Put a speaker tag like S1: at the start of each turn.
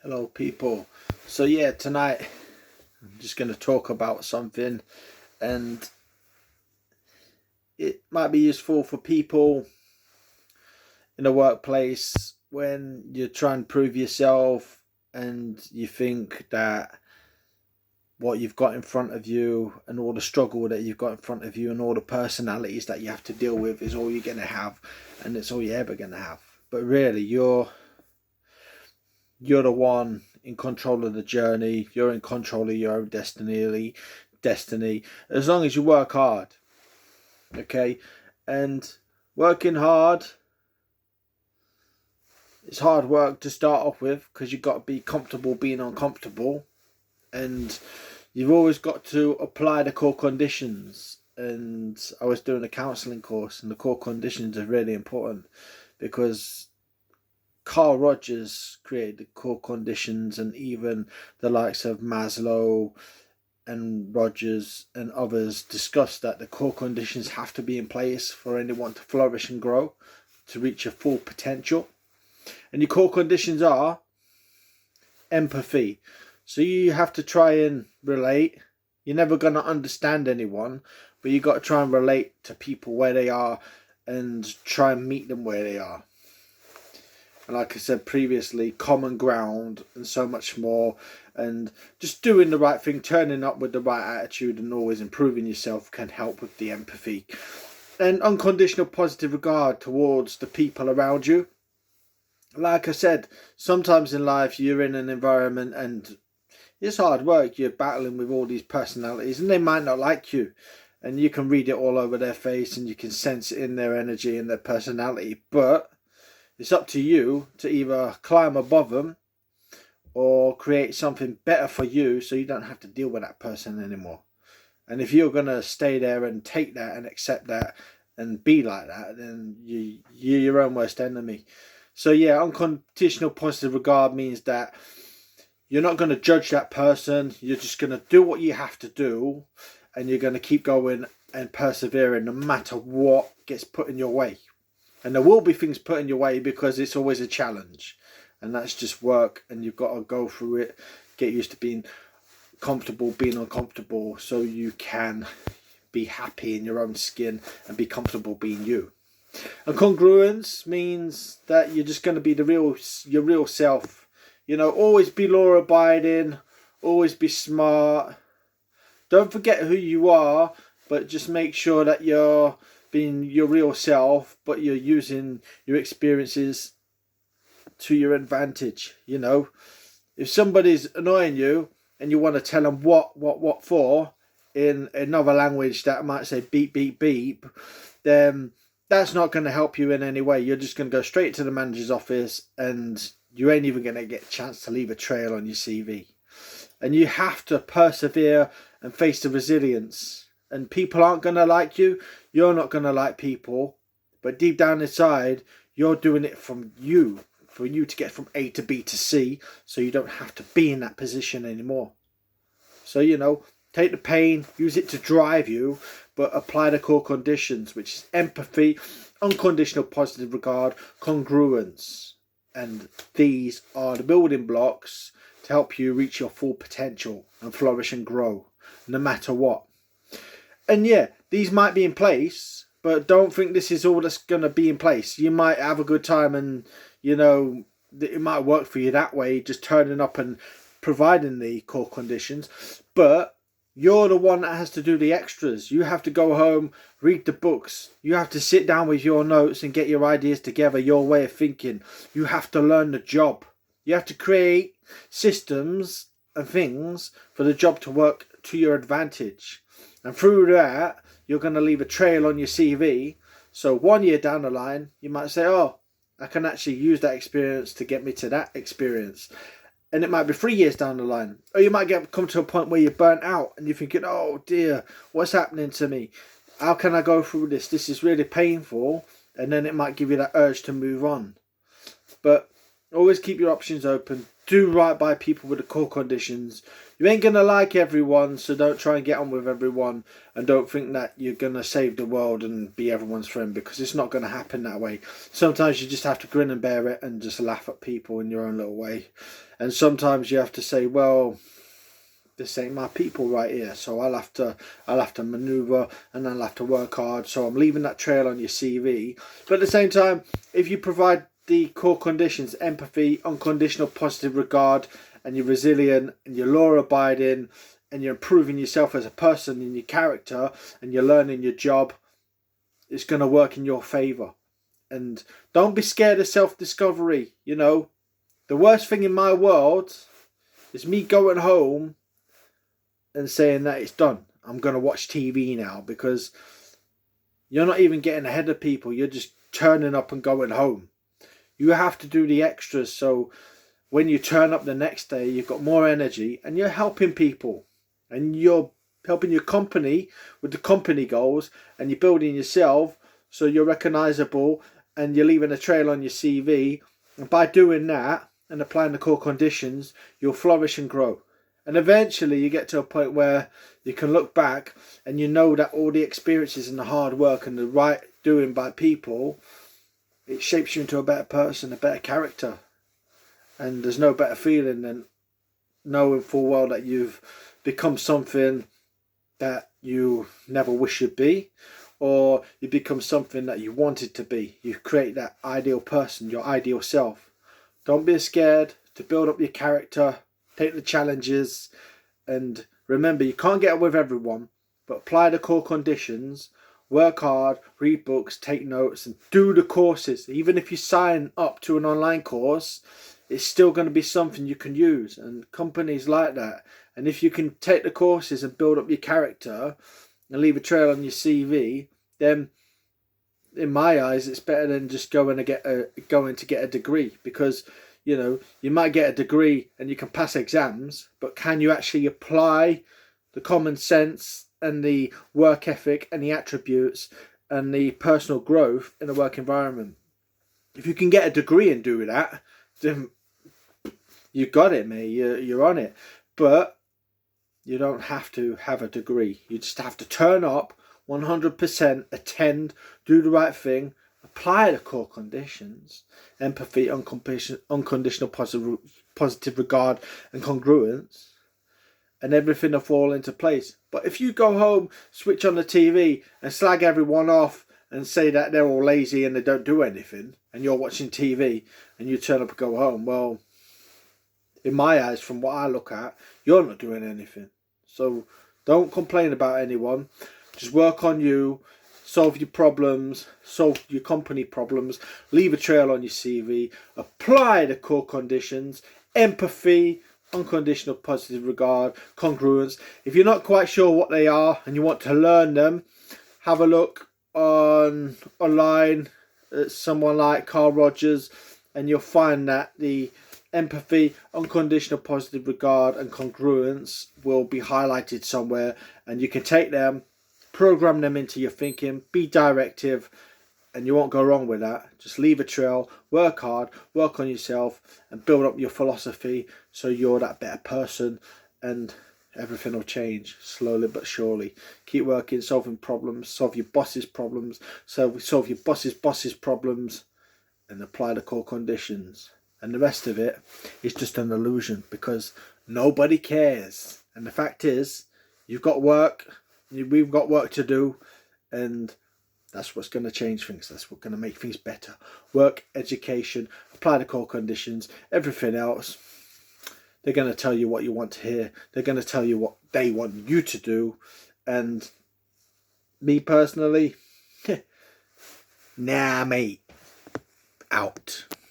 S1: Hello people. So yeah, tonight I'm just going to talk about something, and it might be useful for people in the workplace when you're trying to prove yourself and you think that what you've got in front of you and all the struggle that you've got in front of you and all the personalities that you have to deal with is all you're going to have, and it's all you're ever going to have. But really, you're the one in control of the journey. You're in control of your own destiny, as long as you work hard. Okay? And working hard, it's hard work to start off with, because you've got to be comfortable being uncomfortable, and you've always got to apply the core conditions. And I was doing a counselling course, and the core conditions are really important, because Carl Rogers created the core conditions, and even the likes of Maslow and Rogers and others discussed that the core conditions have to be in place for anyone to flourish and grow, to reach your full potential. And your core conditions are empathy. So you have to try and relate. You're never going to understand anyone, but you got to try and relate to people where they are and try and meet them where they are. And like I said previously, common ground and so much more. And just doing the right thing, turning up with the right attitude and always improving yourself can help with the empathy. And unconditional positive regard towards the people around you. Like I said, sometimes in life you're in an environment and it's hard work. You're battling with all these personalities and they might not like you. And you can read it all over their face and you can sense it in their energy and their personality. But it's up to you to either climb above them or create something better for you, so you don't have to deal with that person anymore. And if you're going to stay there and take that and accept that and be like that, then you're your own worst enemy. So yeah, unconditional positive regard means that you're not going to judge that person. You're just going to do what you have to do, and you're going to keep going and persevering no matter what gets put in your way. And there will be things put in your way, because it's always a challenge. And that's just work, and you've got to go through it, get used to being comfortable, being uncomfortable, so you can be happy in your own skin and be comfortable being you. And congruence means that you're just going to be your real self. You know, always be law abiding, always be smart. Don't forget who you are, but just make sure that you're being your real self, but you're using your experiences to your advantage. You know, if somebody's annoying you and you want to tell them what for in another language that might say beep beep beep, then that's not going to help you in any way. You're just going to go straight to the manager's office, and you ain't even going to get a chance to leave a trail on your CV. And you have to persevere and face the resilience. And people aren't going to like you. You're not going to like people. But deep down inside, you're doing it from you. For you to get from A to B to C. So you don't have to be in that position anymore. So, you know, take the pain. Use it to drive you. But apply the core conditions, which is empathy, unconditional positive regard, congruence. And these are the building blocks to help you reach your full potential and flourish and grow, no matter what. And yeah, these might be in place, but don't think this is all that's going to be in place. You might have a good time and, you know, it might work for you that way, just turning up and providing the core conditions. But you're the one that has to do the extras. You have to go home, read the books. You have to sit down with your notes and get your ideas together, your way of thinking. You have to learn the job. You have to create systems and things for the job to work to your advantage. And through that, you're going to leave a trail on your CV. So 1 year down the line, you might say, oh, I can actually use that experience to get me to that experience. And it might be 3 years down the line. Or you might come to a point where you're burnt out and you're thinking, oh dear, what's happening to me? How can I go through this? This is really painful. And then it might give you that urge to move on. But always keep your options open. do right by people with the core conditions. You ain't gonna like everyone, so don't try and get on with everyone, and don't think that you're gonna save the world and be everyone's friend, because it's not gonna happen that way. Sometimes you just have to grin and bear it and just laugh at people in your own little way, and sometimes you have to say, well, this ain't my people right here, so I'll have to maneuver, and I'll have to work hard. So I'm leaving that trail on your CV. But at the same time, if you provide the core conditions: empathy, unconditional positive regard, and you're resilient, and you're law abiding, and you're improving yourself as a person in your character, and you're learning your job, it's going to work in your favour. And don't be scared of self-discovery. You know, the worst thing in my world is me going home and saying that it's done. I'm going to watch TV now, because you're not even getting ahead of people. You're just turning up and going home. You have to do the extras, so when you turn up the next day, you've got more energy, and you're helping people, and you're helping your company with the company goals, and you're building yourself so you're recognizable, and you're leaving a trail on your CV. And by doing that and applying the core conditions, you'll flourish and grow. And eventually you get to a point where you can look back and you know that all the experiences and the hard work and the right doing by people, it shapes you into a better person, a better character. And there's no better feeling than knowing full well that you've become something that you never wish you'd be, or you become something that you wanted to be. You create that ideal person, your ideal self. Don't be scared to build up your character. Take the challenges, and remember, you can't get on with everyone, but apply the core conditions, work hard, read books, take notes, and do the courses. Even if you sign up to an online course, it's still going to be something you can use, and companies like that. And if you can take the courses and build up your character and leave a trail on your CV, then in my eyes, it's better than just going to get a degree, because you know, you might get a degree and you can pass exams, but can you actually apply the common sense and the work ethic and the attributes and the personal growth in the work environment? If you can get a degree and do that, then you got it, mate. You're on it. But you don't have to have a degree. You just have to turn up 100%, attend, do the right thing, apply the core conditions: empathy, unconditional positive regard, and congruence, and everything will fall into place. But if you go home, switch on the TV, and slag everyone off and say that they're all lazy and they don't do anything, and you're watching TV and you turn up and go home, well, in my eyes, from what I look at, you're not doing anything. So don't complain about anyone. Just work on you. Solve your problems, solve your company problems, leave a trail on your CV, apply the core conditions: empathy, unconditional positive regard, congruence. If you're not quite sure what they are and you want to learn them, have a look online at someone like Carl Rogers, and you'll find that the empathy, unconditional positive regard, and congruence will be highlighted somewhere, and you can take them, program them into your thinking, be directive, and you won't go wrong with that. Just leave a trail, work hard, work on yourself, and build up your philosophy so you're that better person, and everything will change slowly but surely. Keep working, solving problems, solve your boss's problems, solve your boss's problems, and apply the core conditions. And the rest of it is just an illusion, because nobody cares. And the fact is, you've got work, we've got work to do, and that's what's going to change things. That's what's going to make things better. Work, education, apply the core conditions, everything else. They're going to tell you what you want to hear. They're going to tell you what they want you to do. And me personally, nah, mate, out.